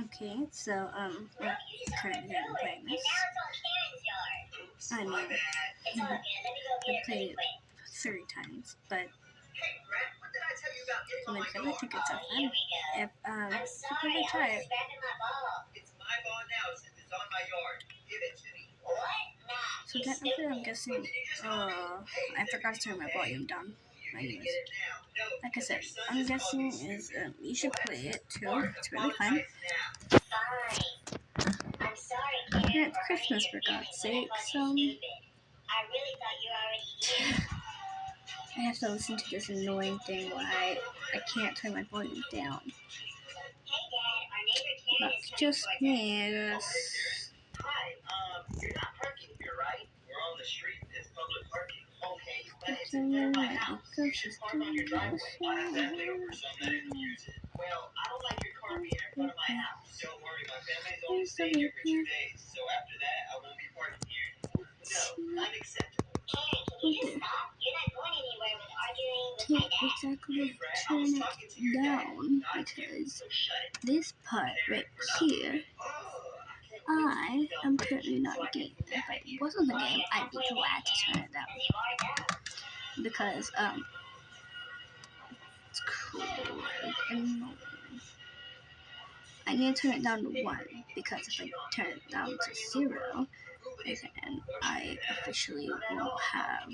Okay, so we're currently playing this. I mean, I've played it 3 times, but I mean, I think it's so fun. If people would try it. It's my ball now since it's on my yard. Give it to me. So technically, I'm guessing. I forgot to turn my volume down. Anyways, like I said, I'm guessing is you should play it too. It's really fun. And it's Christmas for God's sake, so I have to listen to this annoying thing where I can't turn my volume down. That's just me. Hi, you're not parking here, right? We're on the street. It's public parking. Okay, but it's in front of my house. You should park on your driveway. Exactly, for some that didn't use it. Well, I don't like your car being in front of my house. Don't worry, my family's only staying here for 2 days, so after that, I won't be parking here anymore. No, unacceptable. Karen, can you just stop? You're not going anywhere with arguing with my dad. Exactly turn it down because this part right here, I am currently not getting. If I wasn't the game, I'd be glad to turn it down because it's cool. And I need to turn it down to 1 because if I turn it down to 0, then I officially won't have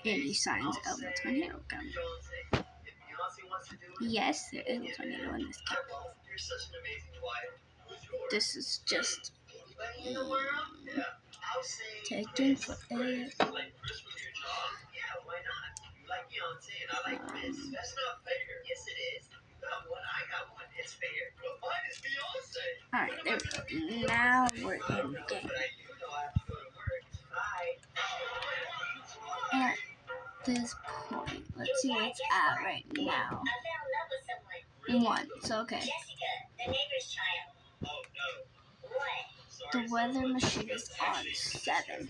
any signs of the tornado coming. Yes, there is a tornado in this game. This is just taking forever. Alright, there we go. Now we're in the game. At this point, let's see where it's at right now. 1, so okay. The weather machine is on 7.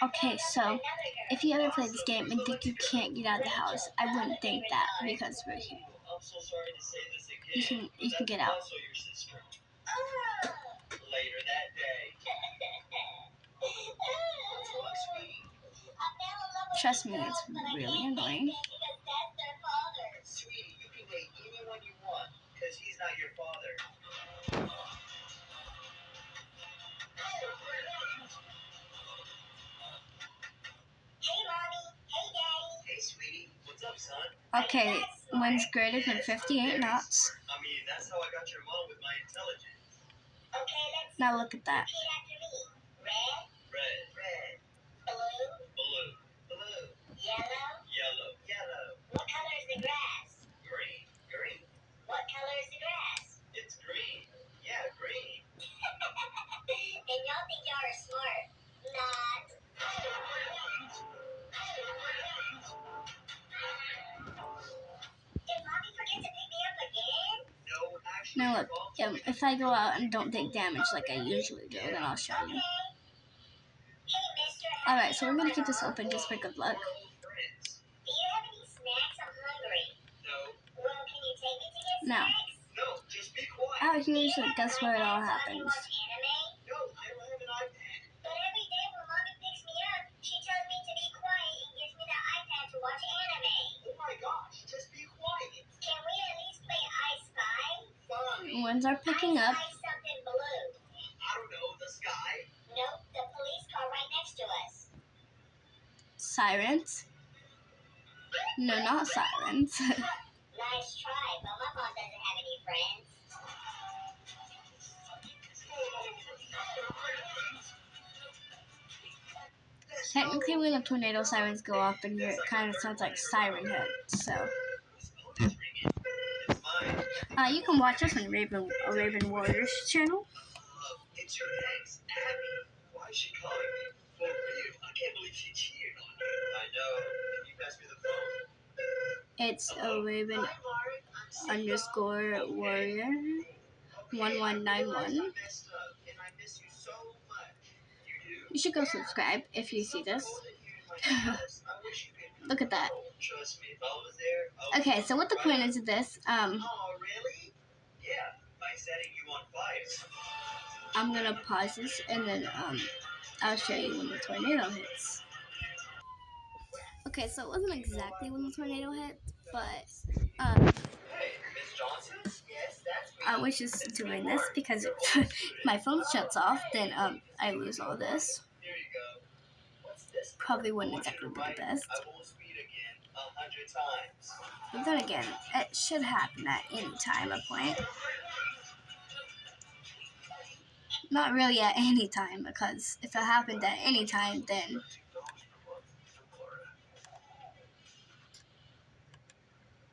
Okay, so if you ever play this game and think you can't get out of the house, I wouldn't think that because we're here. You can get out. Trust me, it's really annoying. Sweetie, you can date anyone you want because he's not your father. Hey, Mommy. Hey, Daddy. Hey, sweetie. What's up, son? Okay, wind's greater than 58 knots. I mean, that's how I got your mom with my intelligence. Okay, let's now look at that. Repeat after me. Red. Red. Red. Blue. Blue. Blue. Yellow. Yellow. Yellow. What color is the grass? Green. Green. What color is the grass? It's green. Yeah, green. And y'all think y'all are smart. Not. Did Mommy forget to pick me up again? No, actually. Now look, if I go out and don't take damage like I usually do, then I'll show you. Alright, so we're going to keep this open just for good luck. Do you have any snacks? I'm hungry. No. Well, can you take me to get snacks? Now, no, just be quiet. Out here, so guess where it all happens. No, I don't have an iPad. But every day when Mommy picks me up, she tells me to be quiet and gives me the iPad to watch anime. Oh my gosh, just be quiet. Can we at least play I Spy? Fine. Winds are picking up. I spy something blue. I don't know, the sky? Nope, the police car right next to us. Sirens? No, not sirens. Nice try, but my mom doesn't have any friends. Technically, when the tornado sirens go off in here, it kind of sounds like siren head. So, you can watch us on Raven Warriors channel. It's your ex, Abby. Why is she calling me? For real, I can't believe she cheated on me. I know. Can you pass me the phone? It's a Raven _ Warrior 1191. You should go subscribe if you see this. Look at that. Trust me, if I was there, I would Okay, so what the point is of this? Oh, really? Yeah, by setting you on fire. I'm gonna pause this and then I'll show you when the tornado hits. Okay, so it wasn't exactly when the tornado hit, but Hey, Miss Johnson? Yes, that's me. I was just doing this because if my phone shuts off, then I lose all this. Here you go. What's this? Probably wouldn't exactly be the best. I won't speed again 100 times. But then again, it should happen at any time, a point. Not really at any time, because if it happened at any time, then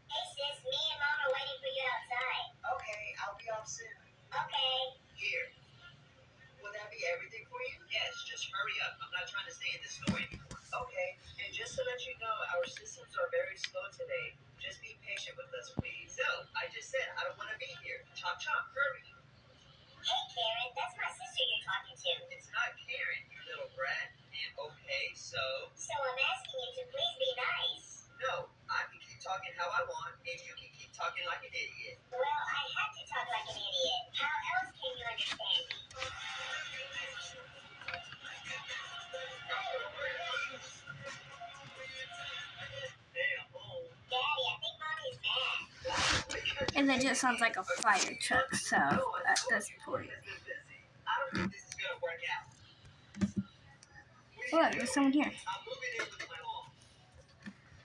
Hey sis, me and Mom are waiting for you outside. Okay, I'll be off soon. Okay. Here. Will that be everything for you? Yes, just hurry up. I'm not trying to stay in the store anymore. Okay, and just to let you know, our systems are very slow today. Just be patient with us, please. No, I just said I don't want to be here. Chop chop, hurry. Hey Karen, that's my sister you're talking to. It's not Karen, you little brat. And okay, so? So I'm asking you to please be nice. No, I can keep talking how I want, and you can keep talking like an idiot. Well, I have to talk like an idiot. How else can you understand me? Damn, home. Daddy, I think Mommy's mad. and it just sounds like a fire truck. So at this point, I don't think this is gonna work out. oh, look, there's someone here. I'm moving in with my mom.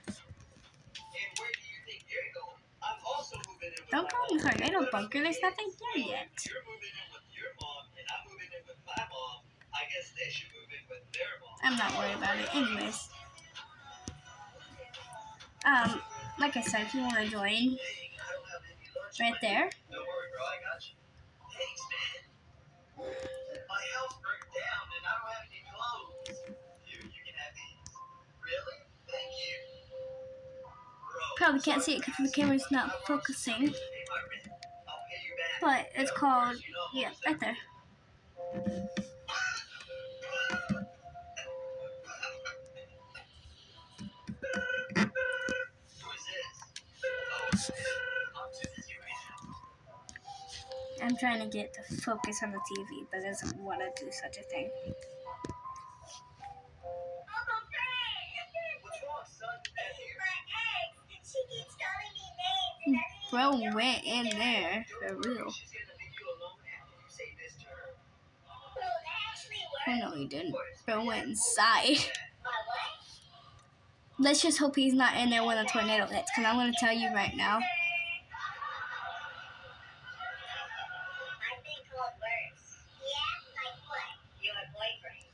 And where do you think you're going? I'm also moving in with Don't my go in the mom. tornado bunker. There's nothing there yet. You're moving in with your mom, and I'm moving in with my mom. I guess they should move in with their mom. I'm not worried about it. Anyways, like I said, if you want to join, Dang, I don't have any lunch right money. there. Don't worry, bro. I got you. Thanks, man. My house burned down, and I don't have any clothes. You can have these. Really? Thank you. Bro, Probably can't see it because the camera's not focusing. pay my rent. I'll pay you back. But it's called, yeah, right there. Who is this? Oh, shit. I'm too busy right now. I'm trying to get the focus on the TV, but it doesn't want to do such a thing. What's wrong, son? My ex. She keeps calling me names. Bro went in there, for real. She's gonna leave you alone after you say this to her. Well, that actually worked. Oh, no, he didn't. Bro went inside. My what? Let's just hope he's not in there when the tornado hits, because I'm going to tell you right now. I've been called worse. Yeah? Like what? Your boyfriend.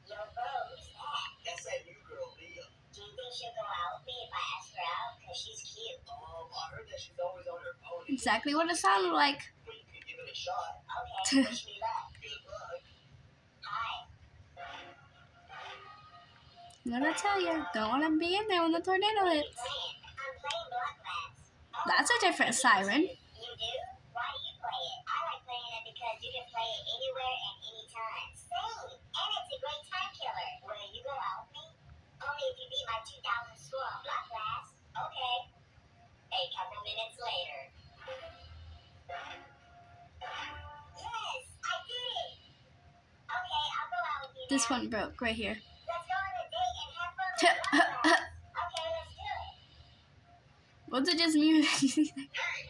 Yo, bro, who's that? That's that new girl, Leah. Do you think she'll go out with me if I ask her out? Because she's cute. I heard that she's always on her phone. Exactly what it sounded like. But you can give it a shot. Okay, wish me luck. Good luck. Hi. I'm going to tell you, don't want to be in there when the tornado hits. I'm playing Block Labs. That's a different siren. You do? Why do you play it? I like playing it because you can play it anywhere and anytime. Same. And it's a great time killer. Will you go out with me? Only if you beat my 2,000 score on Block Labs. Okay. A couple minutes later. Yes, I did it. Okay, I'll go out with you This now. one broke right here. Let's go on a date and have fun with Block Labs. Okay, let's do it. Was it just me? Hey!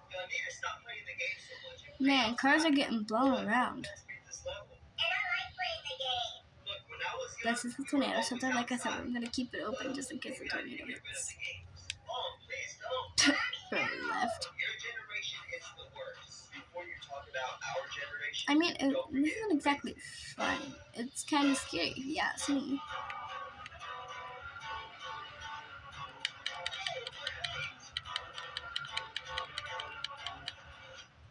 You need to stop playing the game so much. Man, cars are getting blown around. And I like playing the game. Look, when I was young, This is the tornado shelter. Like I said, I'm going to keep it open just in case the tornado hits. Mom, please don't. Bro left. Your generation is the worst. Before you talk about our generation, I mean, this isn't exactly fun. It's kind of scary, if you ask me.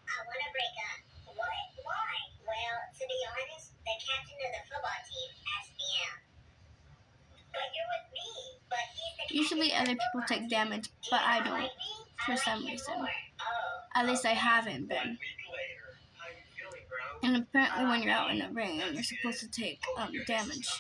I want to break up. What? Why? Well, to be honest, the captain of the football team asked me out. But you're with me. But he's the Usually captain other of the people football take team. damage, but I don't, Like me? for I some like you reason. more. Oh. At least I haven't been. And apparently when you're out in the rain, you're supposed to take damage.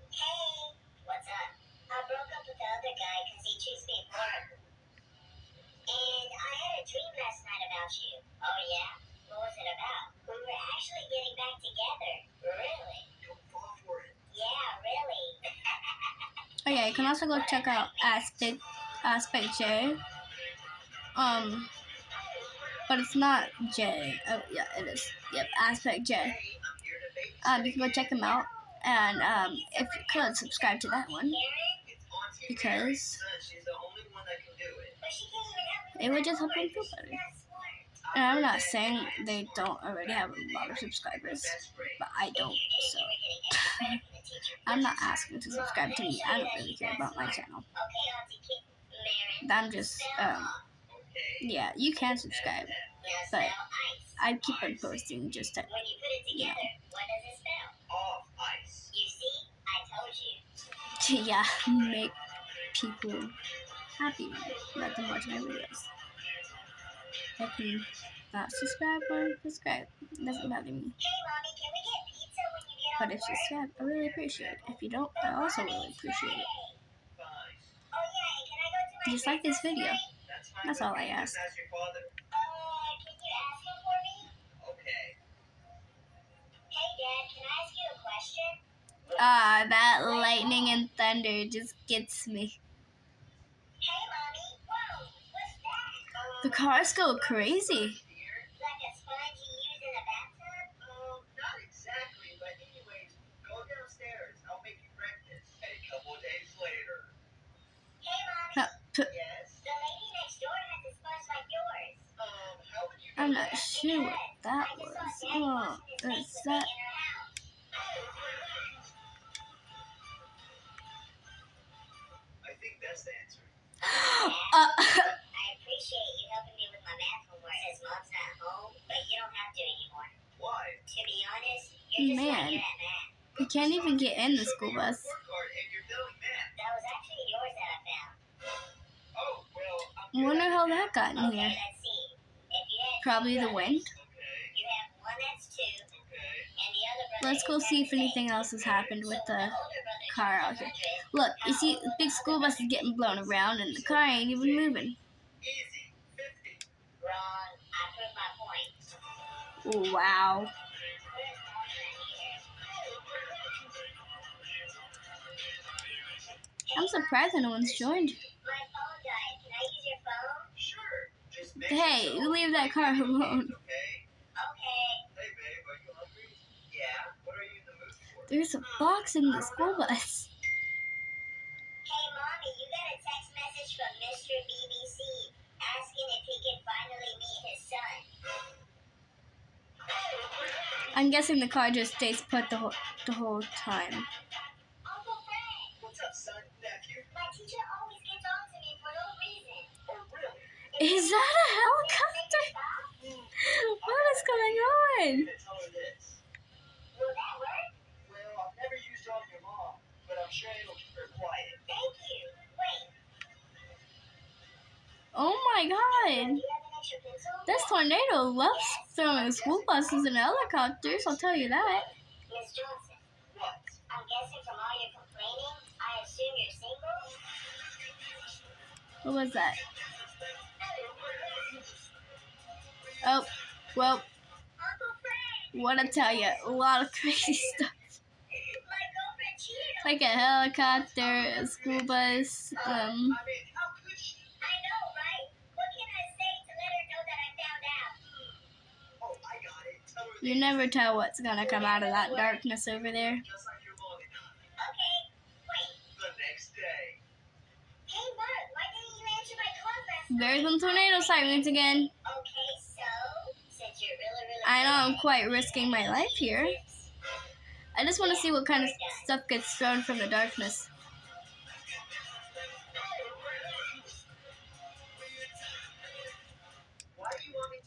Hey, what's up? I broke up with the other guy because he treats me horrible. And I had a dream last night about you. Oh yeah? What was it about? We were actually getting back together. Really? Don't fall for it. Yeah, really. Oh yeah, you can also go check out Aspect J. But it's not J. Oh yeah, it is. Yep, Aspect J. You can go check him out, and if you could subscribe to that one, because it would just help him feel better. And I'm not saying they don't already have a lot of subscribers, but I don't, so I'm not asking to subscribe to me. I don't really care about my channel. I'm just, yeah, you can subscribe, but I keep on posting just to, you know. To, yeah, make people happy let them watch my videos. I can not subscribe or subscribe. It doesn't matter to me. But if you subscribe, I really appreciate it. If you don't, I also really appreciate it. Just like this video. That's all I ask. That lightning and thunder just gets me. The cars go crazy. Not exactly, but anyways, go downstairs. I'll make you breakfast. A couple days later. Hey, Mommy. Yes? The lady next door has a sponge like yours. How would you know I'm not that? sure what that was. Oh, is that? I think that's the answer. uh, I appreciate you helping me with my math homework since Mom's not home, but you don't have to anymore. Why? To be honest, you're just not good at math. You can't even get in the school bus. That was actually yours that I found. Oh, well, I wonder how that got in here. Let's see. If you had Probably the wind. you have one that's 2, and the other brother Let's go see if anything else has happened with the car out here. Look, you see, the big school bus is getting blown around, and the car ain't even moving. Easy. 50. Wrong. I proved my point. Wow. I'm surprised no one's joined. My phone died. Can I use your phone? Sure. Just make Hey, you leave that car alone. Okay. Hey, babe, are you hungry? Yeah. What are you in the mood for? There's a box in the school bus. Hey, Mommy, you got a text message from Mr. BBC asking if he can finally meet his son. I'm guessing the car just stays put the whole time. Uncle Fred. What's up, son? Nephew? My teacher always gets on to me for no reason. Oh, really? Is that a helicopter? What is going on? Tell her this. Will that work? Well, I've never used it on your mom, but I'm sure it'll keep her quiet. Thank you. Wait. Oh my god. Do you have an extra pencil? This tornado loves throwing school buses and helicopters, I'll tell you that. Miss Johnson. What? I'm guessing from all your complaining, I assume you're single? What was that? Oh, well, Uncle Fred. what I tell you, a lot of crazy stuff. My girlfriend cheated. Like a helicopter, a school bus, I mean, how could she? I know, right? What can I say to let her know that I found out? Oh, I got it. Tell her you never tell what's gonna come out of that darkness over there. just like your mom and I. Okay, wait. The next day. Hey, Mark, why didn't you answer my call last night? There's some tornado sirens again. Okay, so, since you're really I know I'm quite risking my life here. I just want to see what kind of stuff gets thrown from the darkness.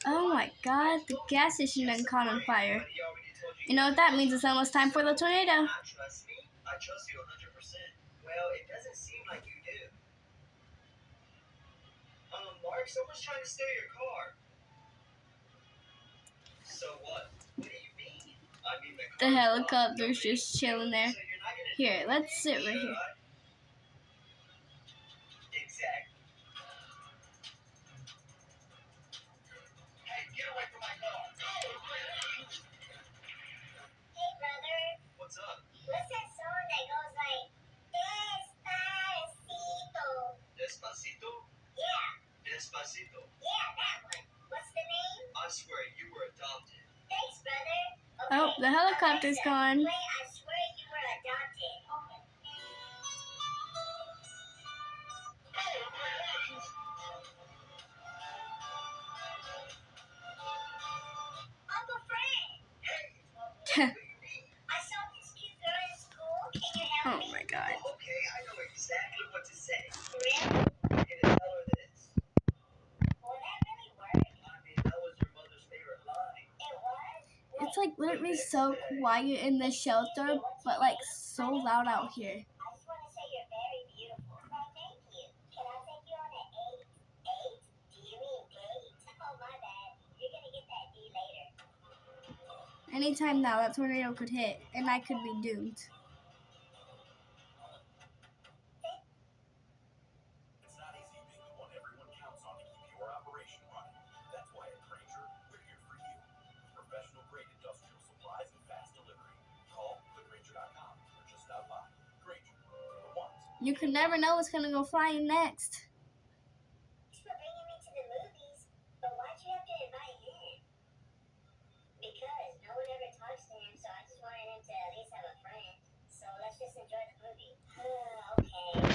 Oh my god, the gas station done caught on fire. You know what that means? It's almost time for the tornado. Trust me? I trust you 100%. Well, it doesn't seem like you do. Mark, someone's trying to steal your car. So what? What do you The helicopter's just chilling there. Here, let's sit right here. Exactly. Hey, get away from my car. Hey, brother. What's up? What's that song that goes like Despacito? Despacito? Yeah. Despacito. Yeah, that one. What's the name? I swear you were adopted. Thanks, brother. Okay. Oh, the helicopter's gone. Wait, I swear you were adopted. Okay. Uncle Frank. Hey. I saw this cute girl in school. Can you help me? Oh my god. Okay, I know exactly what to say. Really? You're gonna tell her this. Will that really work? I mean, that was your mother's favorite line. It was? It's like literally so quiet in the shelter, but like so loud out here. I just want to say you're very beautiful. Well, thank you. Can I take you on a date? Date? Do you mean date? Oh, my bad. You're gonna get that D later. Anytime now, that tornado could hit, and I could be doomed. It's not easy being the one everyone counts on to keep your operation running. That's why at Granger, we're here for you. Professional grade industrial supplies and fast delivery. Call thegranger.com or just stop by. Granger, the ones. You can never know what's gonna go flying next. Thanks for bringing me to the movies, but why'd you have to invite him? Because no one ever talks to him, so I just wanted him to at least have a friend. So let's just enjoy the movie. Okay.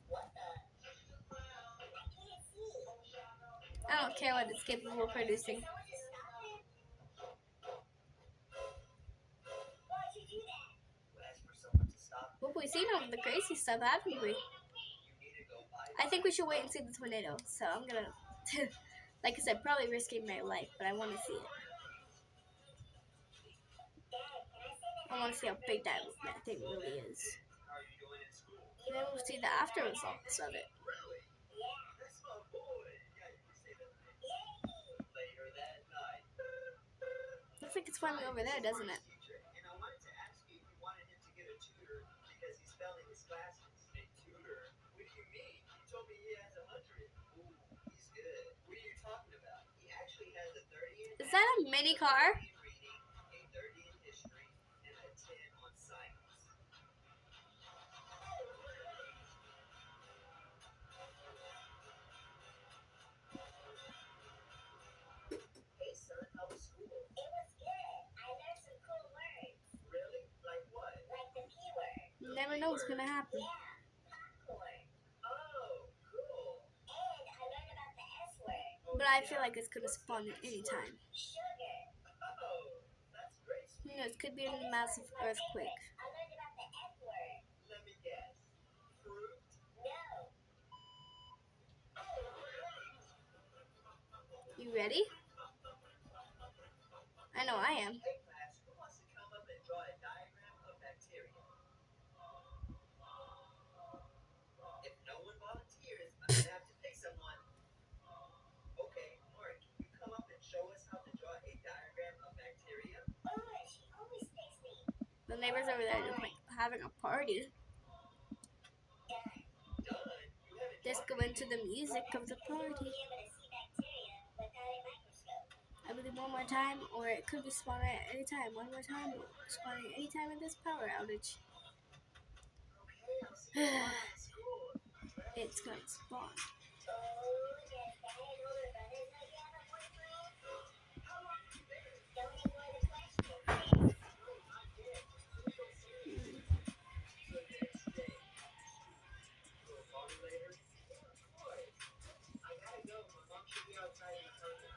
What the? I can't see. I don't care what it's capable of producing. Someone just stop him? Why'd you do that? Ask for someone to stop him. Well, we've seen all the crazy stuff, haven't we? You need to go buy I think we should wait and see the tornado. So I'm gonna, like I said, probably risking my life, but I want to see it. I want to see how big that thing really is. How are you doing in school? And then we'll see the after results of it. Really? Yeah. That's my boy. Yeah, you can say that. Later that night. Looks like it's finally over there, doesn't it? Teacher, and I wanted to ask you if you wanted him to get a tutor because he's failing his classes. A tutor? What do you mean? He told me he has 100. Ooh, he's good. What are you talking about? He actually has a 30 in Is that a mini car? reading, a 30 in history, and a 10 on science. Hey son, how was school? It was good. I learned some cool words. Really? Like what? Like the P word. You never know what's gonna happen. Yeah, popcorn. Oh, cool. And I learned about the S word. But I feel like it's gonna spawn at any time. Sugar. Oh, that's great. You know, it could be a massive earthquake. I learned about the F word. Let me guess. Fruit? No. You ready? I know I am. Hey class, who wants to come up and draw a diagram of bacteria? If no one volunteers, I'm gonna have to pick someone. Okay, Mark, can you come up and show us how to draw a diagram of bacteria? Oh, she always picks me. The neighbors over there just like having a party. Done. Done? You haven't Just go into the music of the party. be able to see bacteria without a microscope. I believe one more time, or it could be spawning at any time. One more time, spawning any time in this power outage. Okay, I'll see you tomorrow at school. It's gonna spawn. Oh, does Dad and older brothers know you have a boyfriend? How long have you been? Don't ignore the questions. No, not yet. Please don't say anything. So next day, you will call me later? Yeah, of course. I gotta go. My mom should be outside in a second.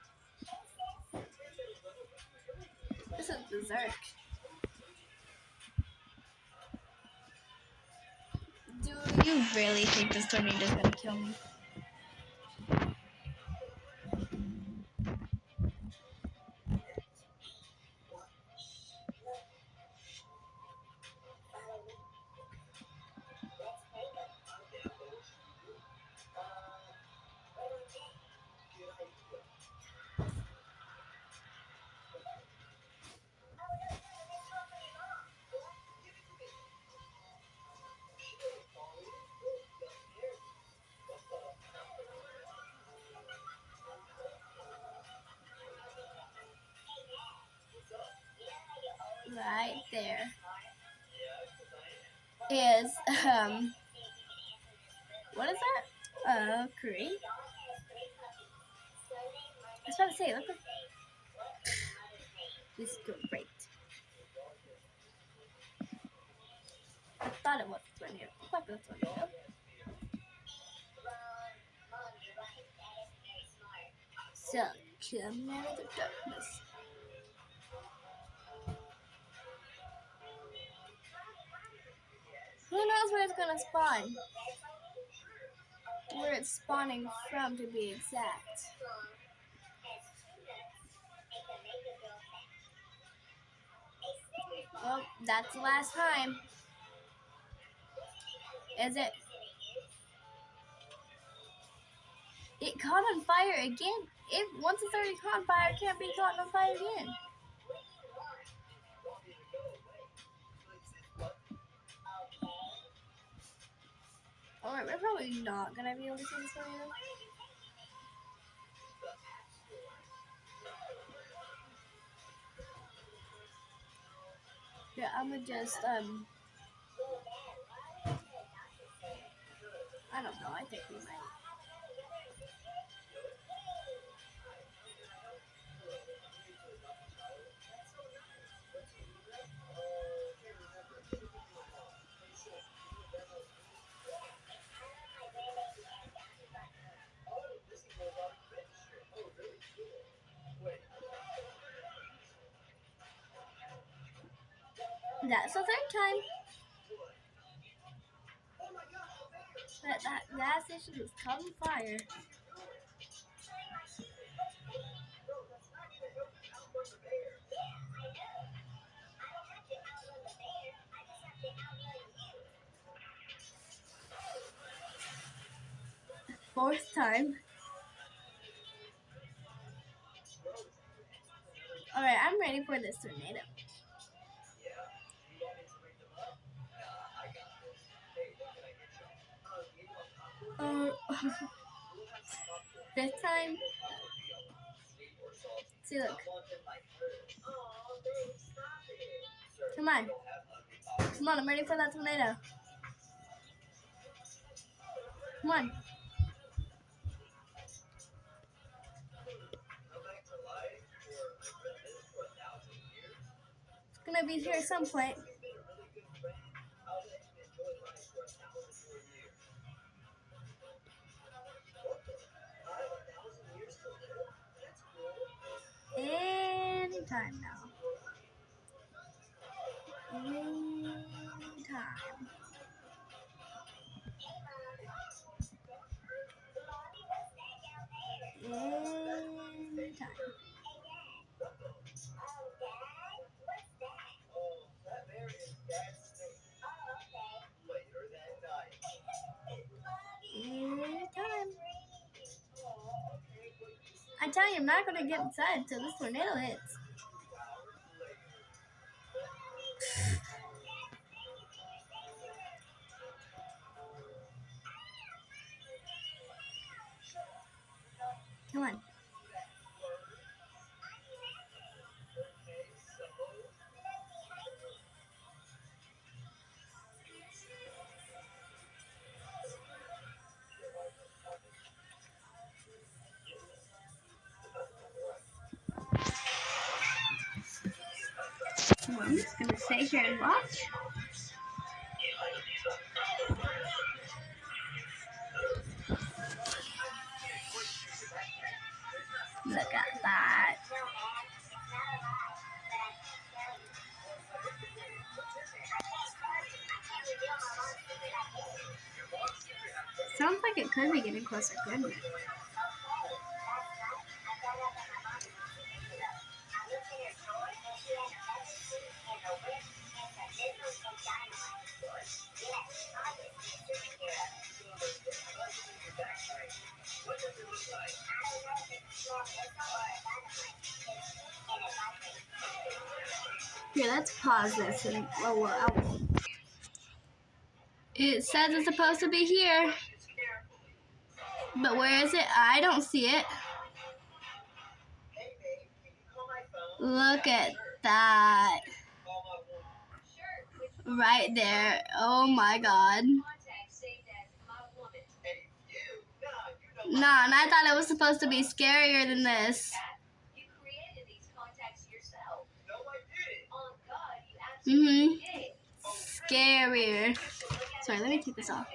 This is berserk. Do you really think this tornado is gonna kill me? right there is, what is that? Curry? I was about to say, look like this is great. I thought it was a tornado. Look like a tornado. So, come out of the darkness. Who knows where it's gonna spawn? Where it's spawning from, to be exact. Well, that's the last time. Is it? It caught on fire again. Once it's already caught on fire, it can't be caught on fire again. Alright, we're probably not gonna be able to see this tornado. Yeah, I'm gonna just, I don't know, I think we might. That's the third time. That gas station was caught on fire. Fourth time. Alright, I'm ready for this tornado. Fifth time. See, look. Come on. Come on, I'm ready for that tornado. Come on. It's gonna be here at some point. Anytime now. Anytime. Anytime. Anytime. I tell you, I'm not gonna get inside until this tornado hits. Come on. So I'm just gonna stay here and watch. Look at that. Sounds like it could be getting closer, couldn't it? Here, let's pause this and it says it's supposed to be here. But where is it? I don't see it. Look at that. right there. Oh my god. Nah, and I thought it was supposed to be scarier than this. Scarier. Sorry, let me take this off.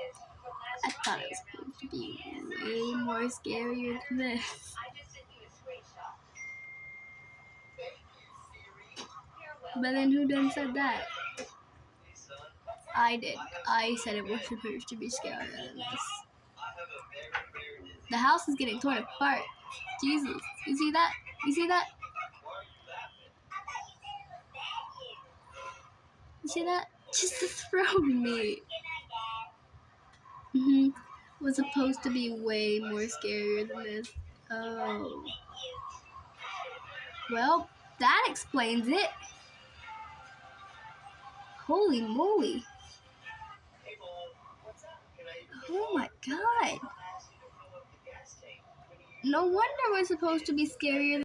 I thought it was supposed to be way more scarier than this. But then who done said that? I did. I said it was supposed to be scarier than this. The house is getting torn apart. Jesus. You see that? You see that? You see that? Just to throw me. Was supposed to be way more scarier than this. Oh. Well, that explains it. Holy moly. Oh my god. No wonder we're supposed to be scarier than